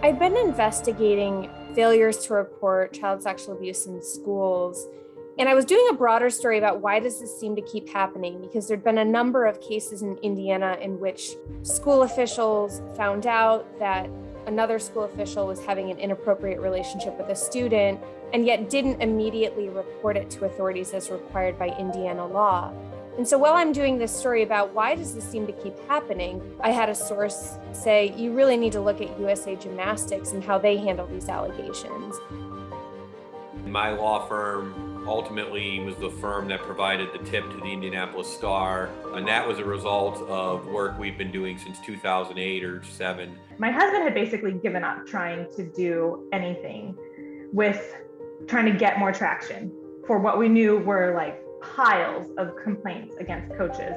I've been investigating failures to report child sexual abuse in schools, and I was doing a broader story about why does this seem to keep happening, because there'd been a number of cases in Indiana in which school officials found out that another school official was having an inappropriate relationship with a student and yet didn't immediately report it to authorities as required by Indiana law. And so while I'm doing this story about why does this seem to keep happening, I had a source say, you really need to look at USA Gymnastics and how they handle these allegations. My law firm ultimately was the firm that provided the tip to the Indianapolis Star, and that was a result of work we've been doing since 2008 or 7. My husband had basically given up trying to do anything with trying to get more traction for what we knew were like piles of complaints against coaches.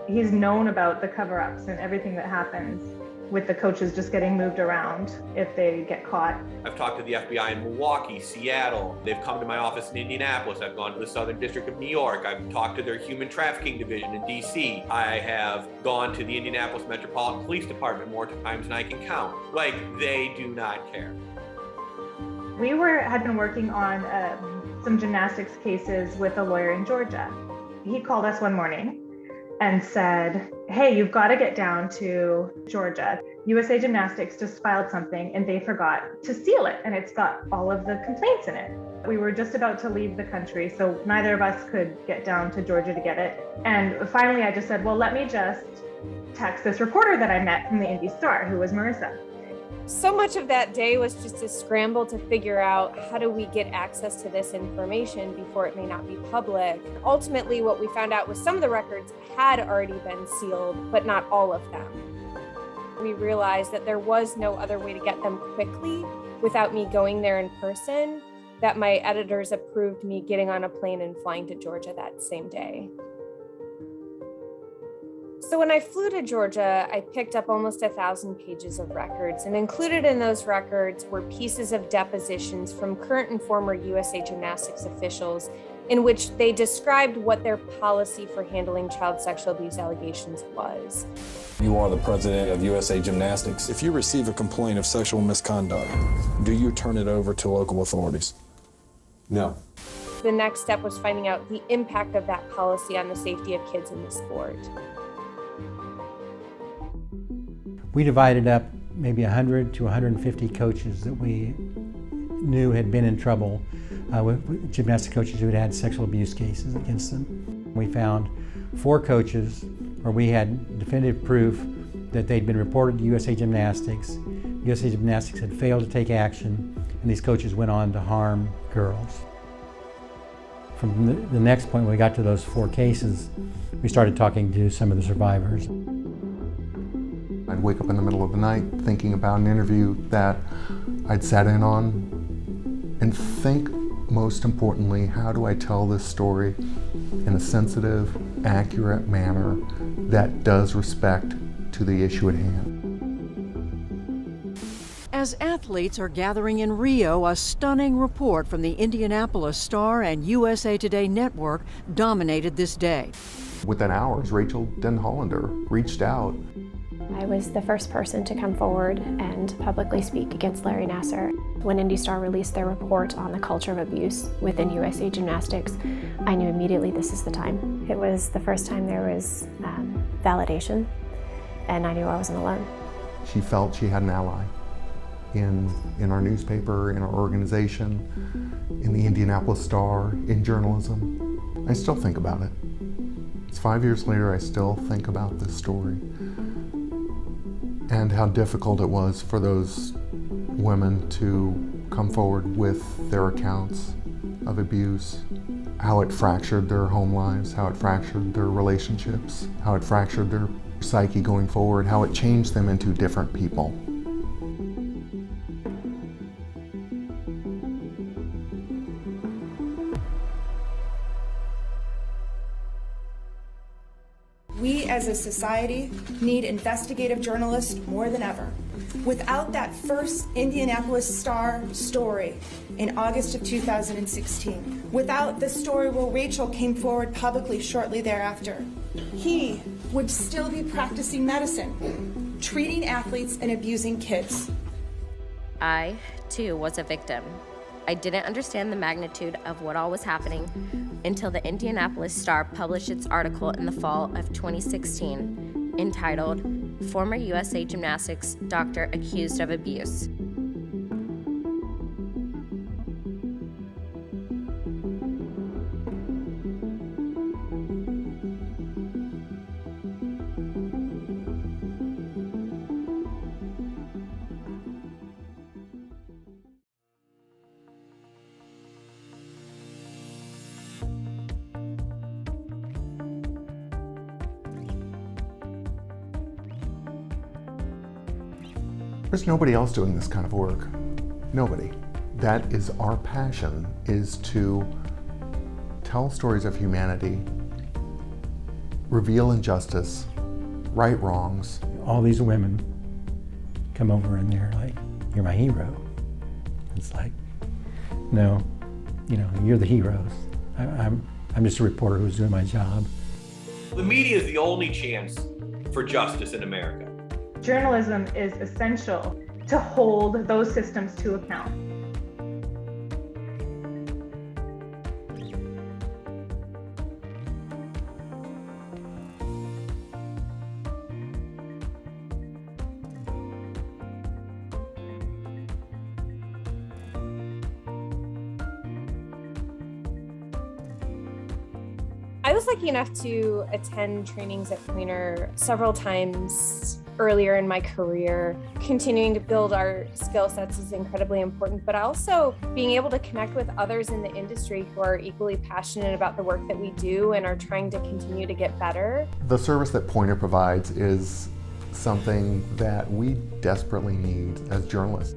He's known about the cover-ups and everything that happens with the coaches just getting moved around if they get caught. I've talked to the FBI in Milwaukee, Seattle. They've come to my office in Indianapolis. I've gone to the Southern District of New York. I've talked to their human trafficking division in DC. I have gone to the Indianapolis Metropolitan Police Department more times than I can count. Like, they do not care. We had been working on some gymnastics cases with a lawyer in Georgia. He called us one morning and said, hey, you've got to get down to Georgia. USA Gymnastics just filed something and they forgot to seal it, and it's got all of the complaints in it. We were just about to leave the country, so neither of us could get down to Georgia to get it. And finally I just said, well, let me just text this reporter that I met from the Indy Star, who was Marissa. So much of that day was just a scramble to figure out how do we get access to this information before it may not be public. Ultimately, what we found out was some of the records had already been sealed, but not all of them. We realized that there was no other way to get them quickly without me going there in person, that my editors approved me getting on a plane and flying to Georgia that same day. So when I flew to Georgia, I picked up almost 1,000 pages of records, and included in those records were pieces of depositions from current and former USA Gymnastics officials in which they described what their policy for handling child sexual abuse allegations was. You are the president of USA Gymnastics. If you receive a complaint of sexual misconduct, do you turn it over to local authorities? No. The next step was finding out the impact of that policy on the safety of kids in the sport. We divided up maybe 100 to 150 coaches that we knew had been in trouble with gymnastic coaches who had had sexual abuse cases against them. We found 4 coaches where we had definitive proof that they'd been reported to USA Gymnastics. USA Gymnastics had failed to take action, and these coaches went on to harm girls. From the next point, when we got to those 4 cases, we started talking to some of the survivors. I'd wake up in the middle of the night thinking about an interview that I'd sat in on and think, most importantly, how do I tell this story in a sensitive, accurate manner that does respect to the issue at hand. As athletes are gathering in Rio, a stunning report from the Indianapolis Star and USA Today network dominated this day. Within hours, Rachel Den Hollander reached out. I was the first person to come forward and publicly speak against Larry Nassar. When Indy Star released their report on the culture of abuse within USA Gymnastics, I knew immediately this is the time. It was the first time there was validation, and I knew I wasn't alone. She felt she had an ally in our newspaper, in our organization, in the Indianapolis Star, in journalism. I still think about it. It's 5 years later, I still think about this story and how difficult it was for those women to come forward with their accounts of abuse, how it fractured their home lives, how it fractured their relationships, how it fractured their psyche going forward, how it changed them into different people. We as a society need investigative journalists more than ever. Without that first Indianapolis Star story in August of 2016, without the story where Rachel came forward publicly shortly thereafter, he would still be practicing medicine, treating athletes and abusing kids. I, too, was a victim. I didn't understand the magnitude of what all was happening until the Indianapolis Star published its article in the fall of 2016, entitled, "Former USA Gymnastics Doctor Accused of Abuse." There's nobody else doing this kind of work. Nobody. That is our passion, is to tell stories of humanity, reveal injustice, right wrongs. All these women come over and they're like, "You're my hero." It's like, no, you're the heroes. I'm just a reporter who's doing my job. The media is the only chance for justice in America. Journalism is essential to hold those systems to account. I was lucky enough to attend trainings at Pointer several times earlier in my career. Continuing to build our skill sets is incredibly important, but also being able to connect with others in the industry who are equally passionate about the work that we do and are trying to continue to get better. The service that Pointer provides is something that we desperately need as journalists.